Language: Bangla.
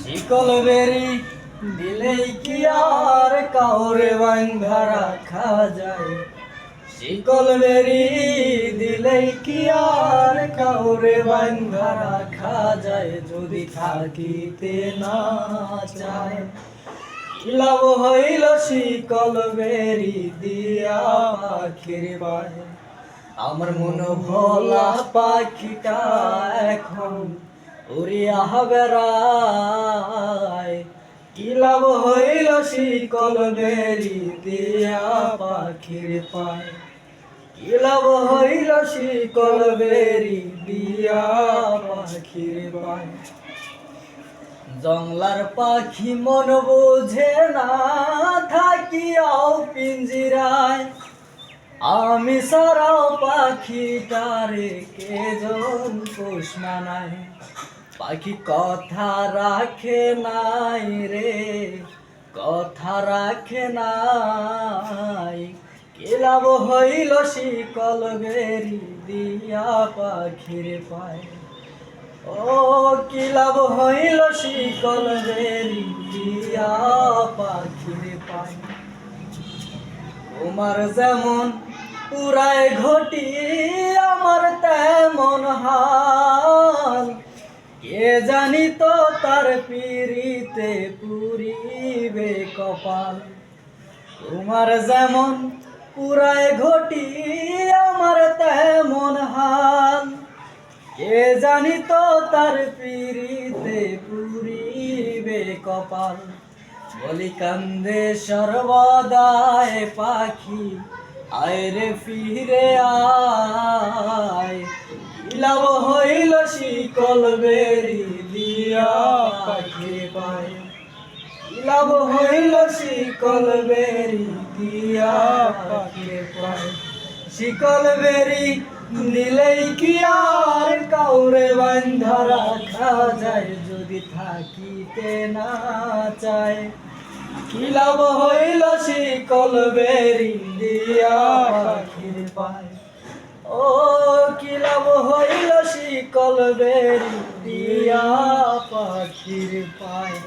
শিকল বেরি দিলেই কি আর কাউরে বান্ধা রাখা যায়? শিকল বেরি দিলেই কি আর কাউরে বান্ধা রাখা যায়? যদি থাকিতে না চায় কি লাভ হইল শিকল বেরি দিয়া পাখির পায়? আমার মন ভোলা পাখিটা এখন উড়িয়া বেড়ায়। কি লাভ হইল শিকল বেরি দিয়া পাখির পায়? কি লাভ হইল শিকল বেরি দিয়া পাখির পায়? জংলার পাখি মন বুঝে না থাকিয়াও পিঞ্জিরায়, আমি সারাও পাখিটারে কেজন পোষ মানায়। পাখি কথা রাখে নাই রে, কথা রাখে নাই। কি লাভ হইল শিকল বেরি দিয়া পাখির পায়? ও কি লাভ হইল শিকল বেরি দিয়া পাখির পায়? তোমার যেমন পুরায় ঘটি আমার তেমন হাল, কে জানি তো তার পিরিতে পুরিবে কপাল। তোমার যেমন পুরায় ঘটি আমার তেমন হাল, কে জানি তো তার পিরিতে পুরিবে কপাল। বলি কান্দে সর্বদায় পাখি আয় রে ফিরে আয়। কি লাভ হইল শিকল বেরি দিয়া পাখির পায়? কি লাভ হইল শিকল বেরি দিয়া পাখির পায়? শিকল বেরি দিলেই কি আর কাউরে বান্ধা রাখা যায়? যদি থাকিতে না চায় কি লাভ হইল শিকল বেরি দিয়া পাখির পায়? ও কি লাভ হইল শিকল বেরি দিয়া পাখির পায়?